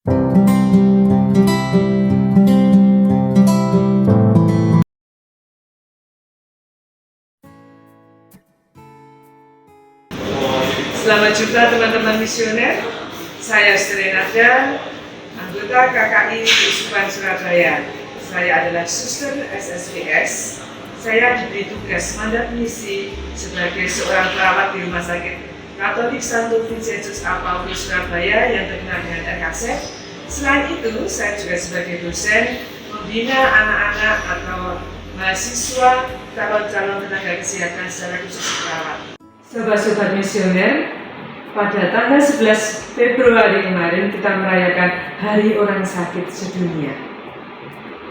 Selamat jumpa teman-teman misioner. Saya Sri Nada, anggota KKI Yusupan Surabaya. Saya adalah suster SSBS. Saya diberi tugas mandat misi sebagai seorang perawat di Rumah Sakit Katolik Santo Vincentus A. Paulus Surabaya yang terkenal dengan RKSEP. Selain itu, saya juga sebagai dosen membina anak-anak atau mahasiswa calon-calon tenaga kesehatan secara khusus perawat. Sobat-sobat misioner, pada tanggal 11 Februari kemarin kita merayakan Hari Orang Sakit Sedunia.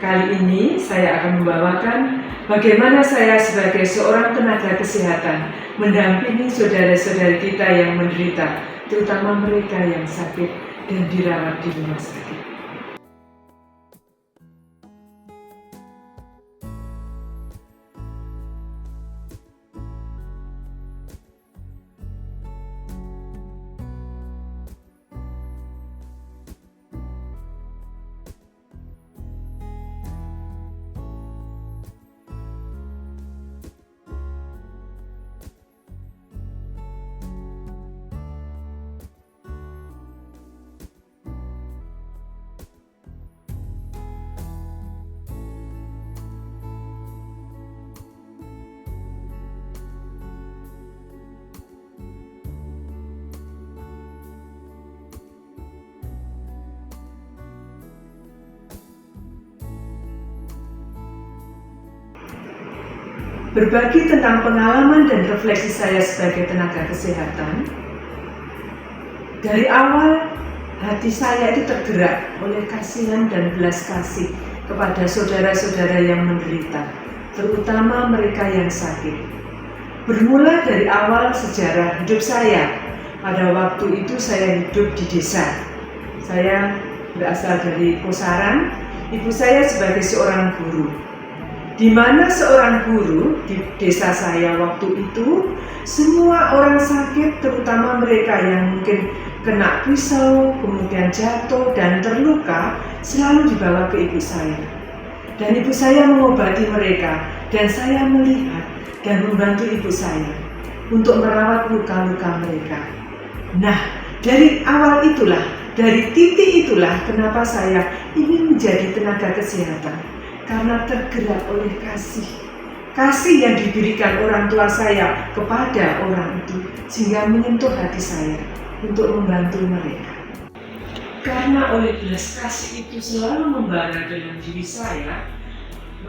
Kali ini saya akan membawakan bagaimana saya sebagai seorang tenaga kesehatan mendampingi saudara-saudari kita yang menderita, terutama mereka yang sakit dan dirawat di rumah sakit. Berbagi tentang pengalaman dan refleksi saya sebagai tenaga kesehatan. Dari awal, hati saya itu tergerak oleh kasihan dan belas kasih kepada saudara-saudara yang menderita, terutama mereka yang sakit. Bermula dari awal sejarah hidup saya. Pada waktu itu saya hidup di desa. Saya berasal dari Posaran, ibu saya sebagai seorang guru. Di mana seorang guru di desa saya waktu itu, semua orang sakit, terutama mereka yang mungkin kena pisau, kemudian jatuh dan terluka, selalu dibawa ke ibu saya. Dan ibu saya mengobati mereka, dan saya melihat dan membantu ibu saya untuk merawat luka-luka mereka. Nah, dari awal itulah, dari titik itulah kenapa saya ingin menjadi tenaga kesehatan. Karena tergerak oleh kasih yang diberikan orang tua saya kepada orang itu, sehingga menyentuh hati saya untuk membantu mereka. Karena oleh belas kasih itu selalu membara dalam diri saya,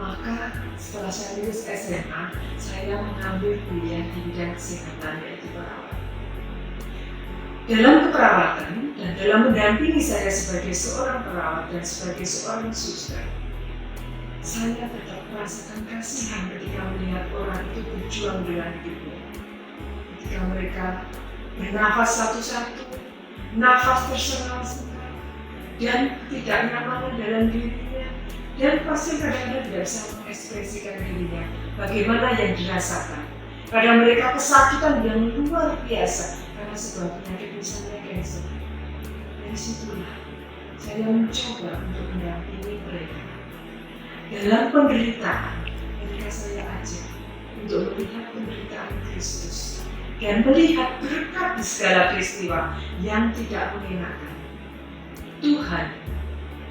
maka setelah saya lulus SMA, saya mengambil kuliah di bidang kesehatan, yaitu perawat. Dalam keperawatan dan dalam mendampingi saya sebagai seorang perawat dan sebagai seorang suster, saya tetap merasakan kasihan ketika melihat orang itu berjuang dengan hidupnya. Ketika mereka bernafas satu-satu, nafas tersengal-sengal, dan tidak nyaman dalam dirinya, dan pasti kadang-kadang tidak bisa mengekspresikan dirinya bagaimana yang dirasakan. Karena mereka kesakitan yang luar biasa karena sebuah penyakit misalnya kanker. Dari situlah saya mencoba untuk mendampingi mereka. Dalam penderitaan, mereka saya ajak untuk melihat penderitaan Kristus dan melihat berkat di segala peristiwa yang tidak mengenakan. Tuhan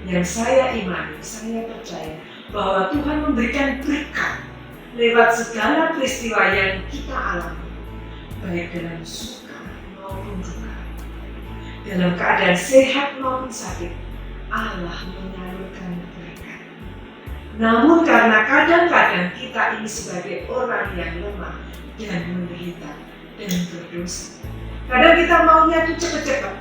yang saya imani, saya percaya bahwa Tuhan memberikan berkat lewat segala peristiwa yang kita alami, baik dalam suka maupun duka, dalam keadaan sehat maupun sakit. Allah menyalurkan berkat. Namun karena kadang-kadang kita ini sebagai orang yang lemah dan menderita dan berdosa, kadang kita maunya itu cepat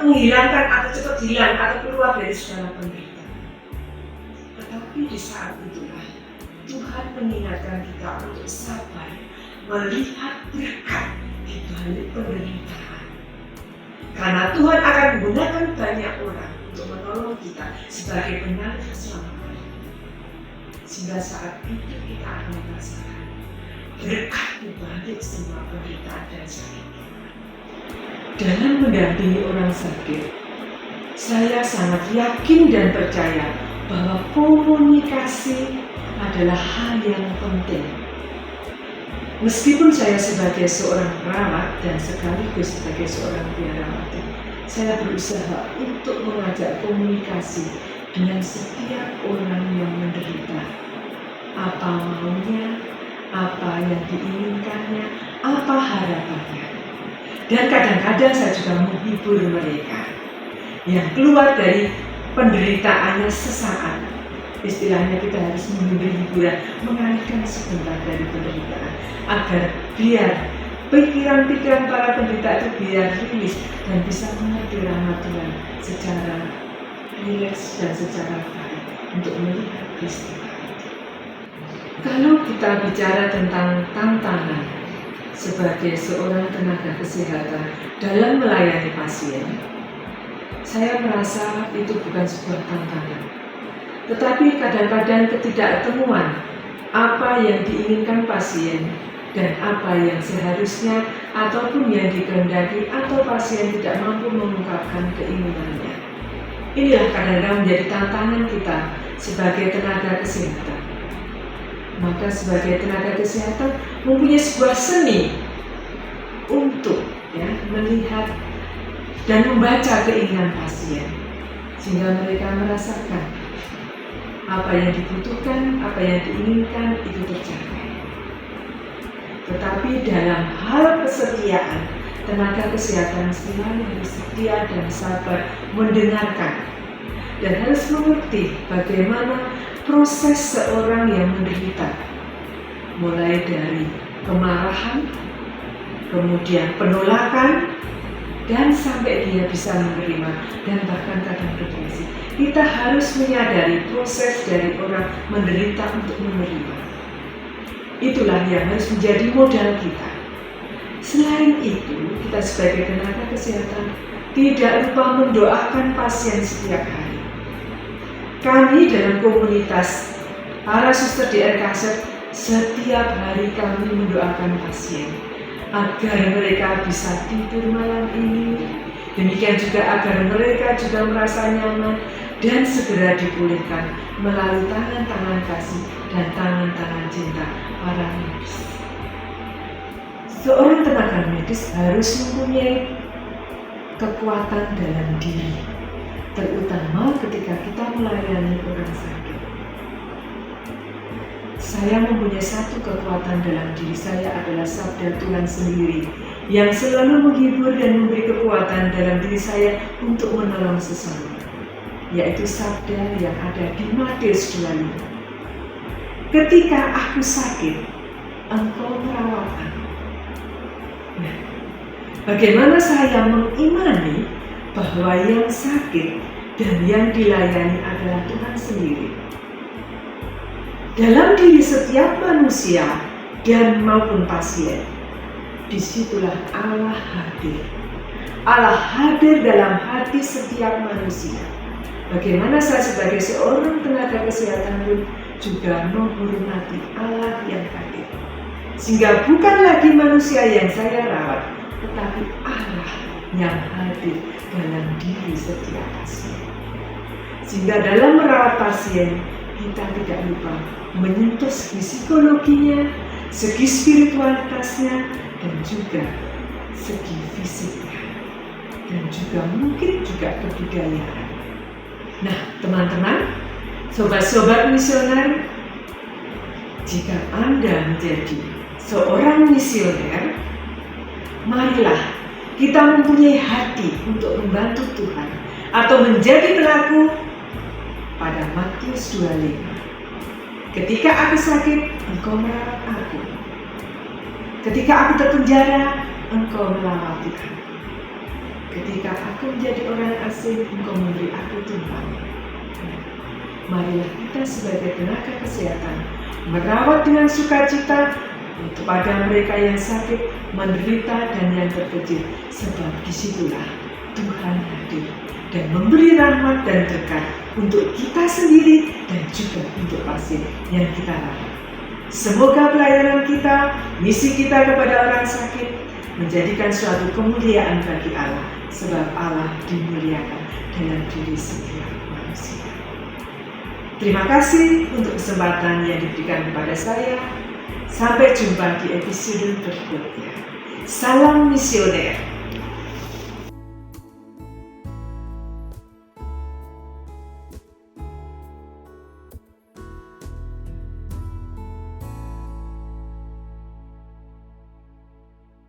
menghilangkan atau cepat hilang atau keluar dari segala penderitaan. Tetapi di saat itulah Tuhan mengingatkan kita untuk sabar, melihat berkat di balik penderitaan. Karena Tuhan akan menggunakan banyak orang untuk menolong kita sebagai penyalur keselamatan. Sehingga saat itu kita akan merasakan berkat di balik semua penderitaan dan sakit. Dalam mendampingi orang sakit, Saya sangat yakin dan percaya bahwa komunikasi adalah hal yang penting. Meskipun saya sebagai seorang perawat dan sekaligus sebagai seorang biarawati, saya berusaha untuk mengajak komunikasi dengan setiap orang yang menderita. Apa maunya, apa yang diinginkannya, apa harapannya. Dan kadang-kadang saya juga menghibur mereka yang keluar dari penderitaannya sesaat. Istilahnya kita harus memberi hiburan, mengalihkan sebentar dari penderitaan, agar biar pikiran-pikiran para penderita itu biar rilis dan bisa mengerti rahmat Tuhan secara rileks dan secara baik untuk melihat peristiwa. Kalau kita bicara tentang tantangan sebagai seorang tenaga kesehatan dalam melayani pasien, saya merasa itu bukan sebuah tantangan. Tetapi kadang-kadang ketidaktemuan apa yang diinginkan pasien dan apa yang seharusnya ataupun yang dikehendaki atau pasien tidak mampu mengungkapkan keinginannya. Inilah kadang-kadang menjadi tantangan kita sebagai tenaga kesehatan. Maka sebagai tenaga kesehatan mempunyai sebuah seni untuk melihat dan membaca keinginan pasien sehingga mereka merasakan apa yang dibutuhkan, apa yang diinginkan itu tercapai. Tetapi dalam hal kesetiaan, tenaga kesehatan selalu harus setia dan sabar mendengarkan dan harus mengerti bagaimana proses seorang yang menderita, mulai dari kemarahan, kemudian penolakan, dan sampai dia bisa menerima dan bahkan kadang depresi. Kita harus menyadari proses dari orang menderita untuk menerima. Itulah yang harus menjadi modal kita. Selain itu, kita sebagai tenaga kesehatan tidak lupa mendoakan pasien setiap hari. Kami dalam komunitas para suster di RKZ setiap hari kami mendoakan pasien agar mereka bisa tidur malam ini, demikian juga agar mereka juga merasa nyaman dan segera dipulihkan melalui tangan-tangan kasih dan tangan-tangan cinta para medis. Seorang tenaga medis harus mempunyai kekuatan dalam diri, terutama ketika kita melayani orang sakit. Saya mempunyai satu kekuatan dalam diri saya adalah sabda Tuhan sendiri yang selalu menghibur dan memberi kekuatan dalam diri saya untuk menolong sesama, yaitu sabda yang ada di Matius 25. Ketika aku sakit, engkau merawat aku. Nah, bagaimana saya mengimani bahwa yang sakit dan yang dilayani adalah Tuhan sendiri? Dalam diri setiap manusia dan maupun pasien, disitulah Allah hadir. Allah hadir dalam hati setiap manusia. Bagaimana saya sebagai seorang tenaga kesehatan pun juga menghormati Allah yang hadir. Sehingga bukan lagi manusia yang saya rawat, tetapi Allah yang hadir dalam diri setiap pasien. Sehingga dalam merawat pasien, kita tidak lupa menyentuh segi psikologinya, segi spiritualitasnya, dan juga segi fisiknya, dan juga mungkin juga kebudayaan. Nah, teman-teman, sobat-sobat misioner, jika Anda menjadi seorang misioner, marilah kita mempunyai hati untuk membantu Tuhan atau menjadi pelaku pada Matius 25. Ketika aku sakit, engkau merawat aku. Ketika aku terpenjara, engkau melawati aku. Ketika aku menjadi orang asing, engkau memberi aku Tuhan. Marilah kita sebagai tenaga kesehatan merawat dengan sukacita kepada mereka yang sakit, menderita, dan yang terkejut, sebab disitulah Tuhan hadir dan memberi rahmat dan berkat untuk kita sendiri dan juga untuk pasien yang kita rawat. Semoga pelayanan kita, misi kita kepada orang sakit menjadikan suatu kemuliaan bagi Allah, sebab Allah dimuliakan dalam diri setiap manusia. Terima kasih untuk kesempatan yang diberikan kepada saya. Sampai jumpa di episode berikutnya. Salam misioner.